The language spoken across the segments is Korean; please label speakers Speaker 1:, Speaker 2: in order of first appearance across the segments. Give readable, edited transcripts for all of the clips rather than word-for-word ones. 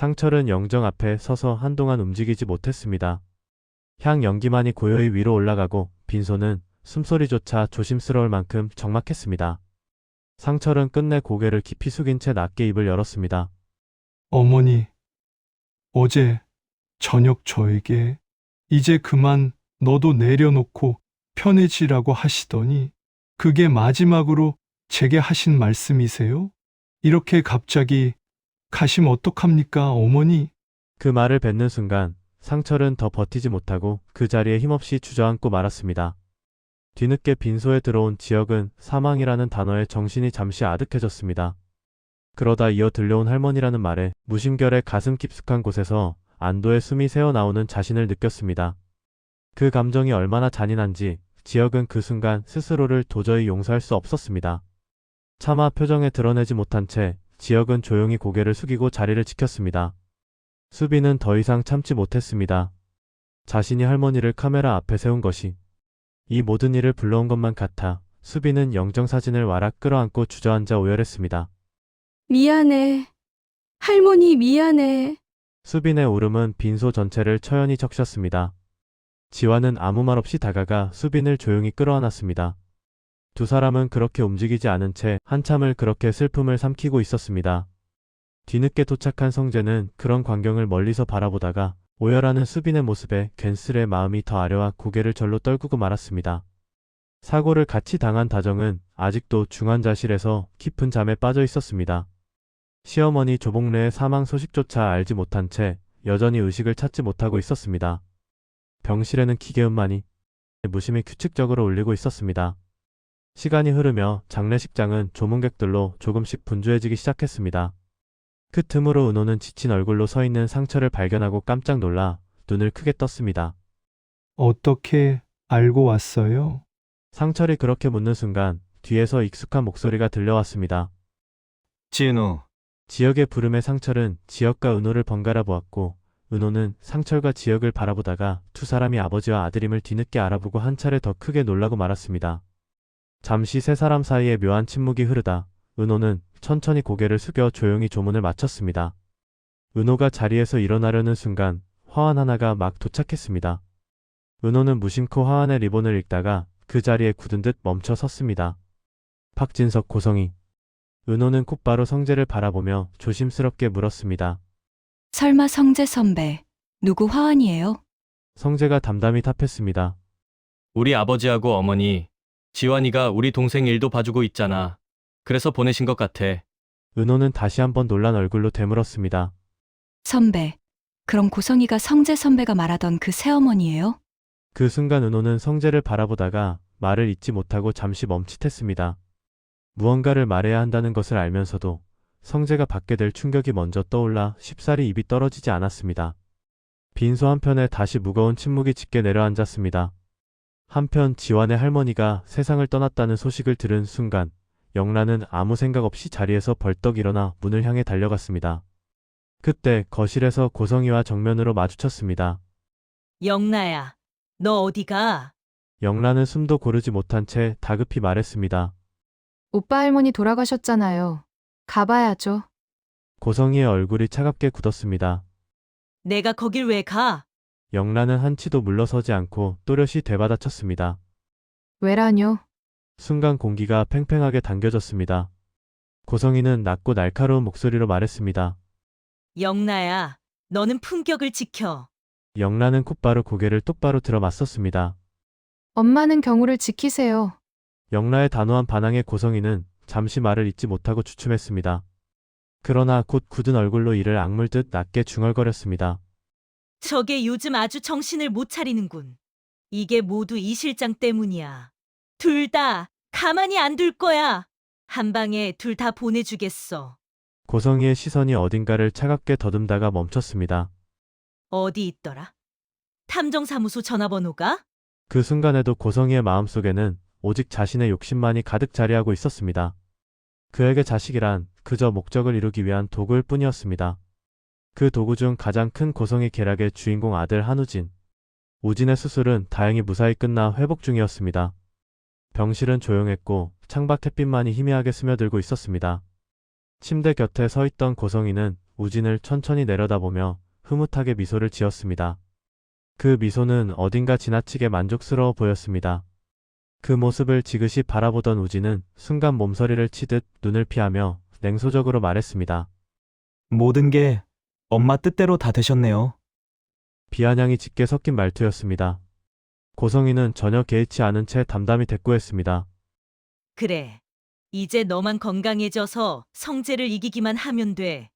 Speaker 1: 상철은 영정 앞에 서서 한동안 움직이지 못했습니다. 향 연기만이 고요히 위로 올라가고 빈소는 숨소리조차 조심스러울 만큼 적막했습니다. 상철은 끝내 고개를 깊이 숙인 채 낮게 입을 열었습니다.
Speaker 2: 어머니, 어제 저녁 저에게 이제 그만 너도 내려놓고 편해지라고 하시더니 그게 마지막으로 제게 하신 말씀이세요? 이렇게 갑자기 가시면 어떡합니까, 어머니?
Speaker 1: 그 말을 뱉는 순간 상철은 더 버티지 못하고 그 자리에 힘없이 주저앉고 말았습니다. 뒤늦게 빈소에 들어온 지혁은 사망이라는 단어에 정신이 잠시 아득해졌습니다. 그러다 이어 들려온 할머니라는 말에 무심결에 가슴 깊숙한 곳에서 안도의 숨이 새어나오는 자신을 느꼈습니다. 그 감정이 얼마나 잔인한지 지혁은 그 순간 스스로를 도저히 용서할 수 없었습니다. 차마 표정에 드러내지 못한 채 지혁은 조용히 고개를 숙이고 자리를 지켰습니다. 수빈은 더 이상 참지 못했습니다. 자신이 할머니를 카메라 앞에 세운 것이 이 모든 일을 불러온 것만 같아 수빈은 영정사진을 와락 끌어안고 주저앉아 오열했습니다.
Speaker 3: 미안해. 할머니 미안해.
Speaker 1: 수빈의 울음은 빈소 전체를 처연히 적셨습니다. 지화는 아무 말 없이 다가가 수빈을 조용히 끌어안았습니다. 두 사람은 그렇게 움직이지 않은 채 한참을 그렇게 슬픔을 삼키고 있었습니다. 뒤늦게 도착한 성재는 그런 광경을 멀리서 바라보다가 오열하는 수빈의 모습에 괜스레 마음이 더 아려와 고개를 절로 떨구고 말았습니다. 사고를 같이 당한 다정은 아직도 중환자실에서 깊은 잠에 빠져 있었습니다. 시어머니 조복래의 사망 소식조차 알지 못한 채 여전히 의식을 찾지 못하고 있었습니다. 병실에는 기계음만이 무심히 규칙적으로 울리고 있었습니다. 시간이 흐르며 장례식장은 조문객들로 조금씩 분주해지기 시작했습니다. 그 틈으로 은호는 지친 얼굴로 서 있는 상철을 발견하고 깜짝 놀라 눈을 크게 떴습니다.
Speaker 2: 어떻게 알고 왔어요?
Speaker 1: 상철이 그렇게 묻는 순간 뒤에서 익숙한 목소리가 들려왔습니다.
Speaker 4: 진우,
Speaker 1: 지혁의 부름에 상철은 지혁과 은호를 번갈아 보았고 은호는 상철과 지혁을 바라보다가 두 사람이 아버지와 아들임을 뒤늦게 알아보고 한 차례 더 크게 놀라고 말았습니다. 잠시 세 사람 사이에 묘한 침묵이 흐르다 은호는 천천히 고개를 숙여 조용히 조문을 마쳤습니다. 은호가 자리에서 일어나려는 순간 화환 하나가 막 도착했습니다. 은호는 무심코 화환의 리본을 읽다가 그 자리에 굳은 듯 멈춰 섰습니다. 박진석 고성이. 은호는 곧바로 성재를 바라보며 조심스럽게 물었습니다.
Speaker 3: 설마 성재 선배, 누구 화환이에요?
Speaker 1: 성재가 담담히 답했습니다.
Speaker 4: 우리 아버지하고 어머니, 지환이가 우리 동생 일도 봐주고 있잖아. 그래서 보내신 것 같아.
Speaker 1: 은호는 다시 한번 놀란 얼굴로 되물었습니다.
Speaker 3: 선배, 그럼 고성이가 성재 선배가 말하던 그 새어머니예요?
Speaker 1: 그 순간 은호는 성재를 바라보다가 말을 잇지 못하고 잠시 멈칫했습니다. 무언가를 말해야 한다는 것을 알면서도 성재가 받게 될 충격이 먼저 떠올라 쉽사리 입이 떨어지지 않았습니다. 빈소 한편에 다시 무거운 침묵이 짙게 내려앉았습니다. 한편 지환의 할머니가 세상을 떠났다는 소식을 들은 순간 영란은 아무 생각 없이 자리에서 벌떡 일어나 문을 향해 달려갔습니다. 그때 거실에서 고성이와 정면으로 마주쳤습니다.
Speaker 5: 영나야, 너 어디가?
Speaker 1: 영란은 숨도 고르지 못한 채 다급히 말했습니다.
Speaker 6: 오빠 할머니 돌아가셨잖아요. 가봐야죠.
Speaker 1: 고성이의 얼굴이 차갑게 굳었습니다.
Speaker 5: 내가 거길 왜 가?
Speaker 1: 영란은 한치도 물러서지 않고 또렷이 되받아쳤습니다.
Speaker 6: 왜라뇨?
Speaker 1: 순간 공기가 팽팽하게 당겨졌습니다. 고성이는 낮고 날카로운 목소리로 말했습니다.
Speaker 5: 영나야, 너는 품격을 지켜.
Speaker 1: 영란은 곧바로 고개를 똑바로 들어 맞섰습니다.
Speaker 6: 엄마는 경우를 지키세요.
Speaker 1: 영라의 단호한 반항에 고성이는 잠시 말을 잇지 못하고 주춤했습니다. 그러나 곧 굳은 얼굴로 이를 악물듯 낮게 중얼거렸습니다.
Speaker 5: 저게 요즘 아주 정신을 못 차리는군. 이게 모두 이 실장 때문이야. 둘 다 가만히 안 둘 거야. 한 방에 둘 다 보내주겠어.
Speaker 1: 고성이의 시선이 어딘가를 차갑게 더듬다가 멈췄습니다.
Speaker 5: 어디 있더라? 탐정사무소 전화번호가?
Speaker 1: 그 순간에도 고성이의 마음속에는 오직 자신의 욕심만이 가득 자리하고 있었습니다. 그에게 자식이란 그저 목적을 이루기 위한 도구일 뿐이었습니다. 그 도구 중 가장 큰 고성이 계략의 주인공 아들 한우진. 우진의 수술은 다행히 무사히 끝나 회복 중이었습니다. 병실은 조용했고 창밖 햇빛만이 희미하게 스며들고 있었습니다. 침대 곁에 서 있던 고성이는 우진을 천천히 내려다보며 흐뭇하게 미소를 지었습니다. 그 미소는 어딘가 지나치게 만족스러워 보였습니다. 그 모습을 지그시 바라보던 우진은 순간 몸서리를 치듯 눈을 피하며 냉소적으로 말했습니다.
Speaker 7: 모든 게 엄마 뜻대로 다 되셨네요.
Speaker 1: 비아냥이 짙게 섞인 말투였습니다. 고성이는 전혀 개의치 않은 채 담담히 대꾸했습니다.
Speaker 5: 그래. 이제 너만 건강해져서 성재를 이기기만 하면 돼.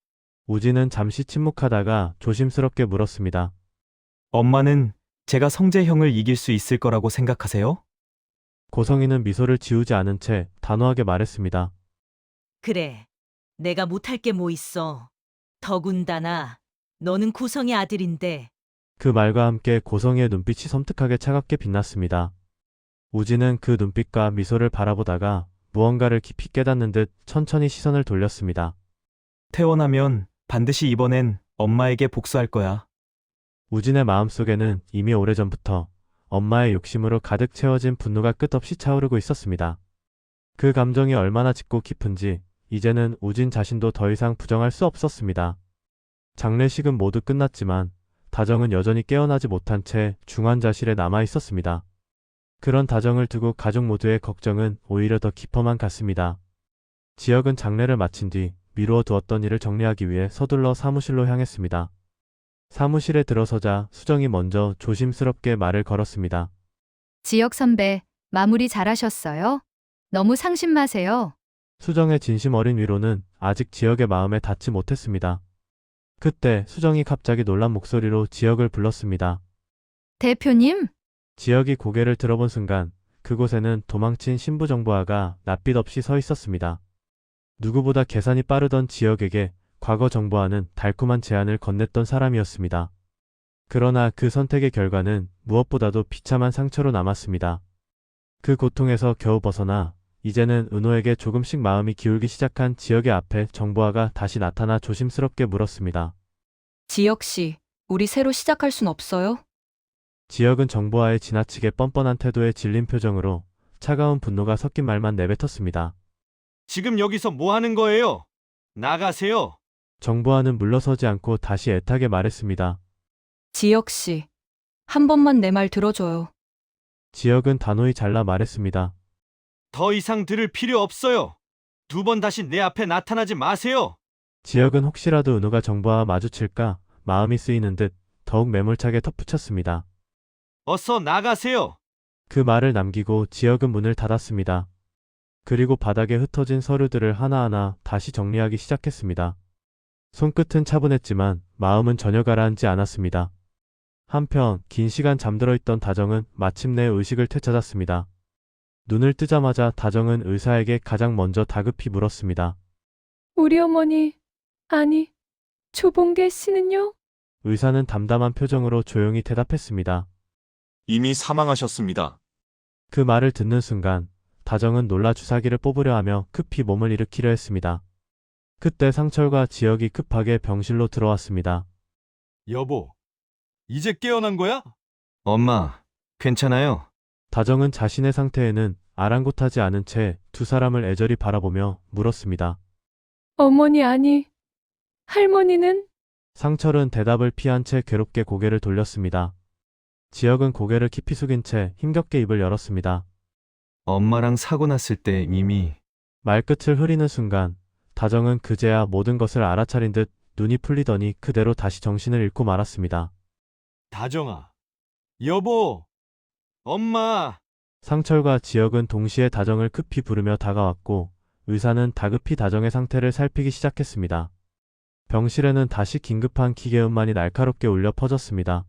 Speaker 1: 우진은 잠시 침묵하다가 조심스럽게 물었습니다.
Speaker 7: 엄마는 제가 성재 형을 이길 수 있을 거라고 생각하세요?
Speaker 1: 고성이는 미소를 지우지 않은 채 단호하게 말했습니다.
Speaker 5: 그래. 내가 못할 게 뭐 있어. 더군다나 너는 구성의 아들인데.
Speaker 1: 그 말과 함께 고성이의 눈빛이 섬뜩하게 차갑게 빛났습니다. 우진은 그 눈빛과 미소를 바라보다가 무언가를 깊이 깨닫는 듯 천천히 시선을 돌렸습니다.
Speaker 7: 태어나면 반드시 이번엔 엄마에게 복수할 거야.
Speaker 1: 우진의 마음속에는 이미 오래전부터 엄마의 욕심으로 가득 채워진 분노가 끝없이 차오르고 있었습니다. 그 감정이 얼마나 짙고 깊은지 이제는 우진 자신도 더 이상 부정할 수 없었습니다. 장례식은 모두 끝났지만 다정은 여전히 깨어나지 못한 채 중환자실에 남아 있었습니다. 그런 다정을 두고 가족 모두의 걱정은 오히려 더 깊어만 갔습니다. 지혁은 장례를 마친 뒤 미루어 두었던 일을 정리하기 위해 서둘러 사무실로 향했습니다. 사무실에 들어서자 수정이 먼저 조심스럽게 말을 걸었습니다.
Speaker 8: 지혁 선배, 마무리 잘하셨어요? 너무 상심 마세요.
Speaker 1: 수정의 진심 어린 위로는 아직 지혁의 마음에 닿지 못했습니다. 그때 수정이 갑자기 놀란 목소리로 지혁을 불렀습니다.
Speaker 8: 대표님?
Speaker 1: 지혁이 고개를 들어본 순간 그곳에는 도망친 신부 정보아가 낯빛 없이 서 있었습니다. 누구보다 계산이 빠르던 지혁에게 과거 정보아는 달콤한 제안을 건넸던 사람이었습니다. 그러나 그 선택의 결과는 무엇보다도 비참한 상처로 남았습니다. 그 고통에서 겨우 벗어나 이제는 은호에게 조금씩 마음이 기울기 시작한 지혁의 앞에 정보아가 다시 나타나 조심스럽게 물었습니다.
Speaker 3: 지혁 씨, 우리 새로 시작할 순 없어요?
Speaker 1: 지혁은 정보아의 지나치게 뻔뻔한 태도에 질린 표정으로 차가운 분노가 섞인 말만 내뱉었습니다.
Speaker 9: 지금 여기서 뭐 하는 거예요? 나가세요.
Speaker 1: 정보아는 물러서지 않고 다시 애타게 말했습니다.
Speaker 3: 지혁 씨, 한 번만 내 말 들어줘요.
Speaker 1: 지혁은 단호히 잘라 말했습니다.
Speaker 9: 더 이상 들을 필요 없어요. 2번 다시 내 앞에 나타나지 마세요.
Speaker 1: 지혁은 혹시라도 은호가 정보아와 마주칠까 마음이 쓰이는 듯 더욱 매몰차게 덧붙였습니다.
Speaker 9: 어서 나가세요.
Speaker 1: 그 말을 남기고 지혁은 문을 닫았습니다. 그리고 바닥에 흩어진 서류들을 하나하나 다시 정리하기 시작했습니다. 손끝은 차분했지만 마음은 전혀 가라앉지 않았습니다. 한편 긴 시간 잠들어 있던 다정은 마침내 의식을 되찾았습니다. 눈을 뜨자마자 다정은 의사에게 가장 먼저 다급히 물었습니다.
Speaker 10: 우리 어머니, 아니, 조봉계 씨는요?
Speaker 1: 의사는 담담한 표정으로 조용히 대답했습니다.
Speaker 11: 이미 사망하셨습니다.
Speaker 1: 그 말을 듣는 순간 다정은 놀라 주사기를 뽑으려 하며 급히 몸을 일으키려 했습니다. 그때 상철과 지혁이 급하게 병실로 들어왔습니다.
Speaker 9: 여보, 이제 깨어난 거야?
Speaker 7: 엄마, 괜찮아요?
Speaker 1: 다정은 자신의 상태에는 아랑곳하지 않은 채 두 사람을 애절히 바라보며 물었습니다.
Speaker 10: 어머니, 아니, 할머니는?
Speaker 1: 상철은 대답을 피한 채 괴롭게 고개를 돌렸습니다. 지혁은 고개를 깊이 숙인 채 힘겹게 입을 열었습니다.
Speaker 7: 엄마랑 사고 났을 때 이미
Speaker 1: 말끝을 흐리는 순간 다정은 그제야 모든 것을 알아차린 듯 눈이 풀리더니 그대로 다시 정신을 잃고 말았습니다.
Speaker 9: 다정아, 여보, 엄마.
Speaker 1: 상철과 지혁은 동시에 다정을 급히 부르며 다가왔고 의사는 다급히 다정의 상태를 살피기 시작했습니다. 병실에는 다시 긴급한 기계음만이 날카롭게 울려 퍼졌습니다.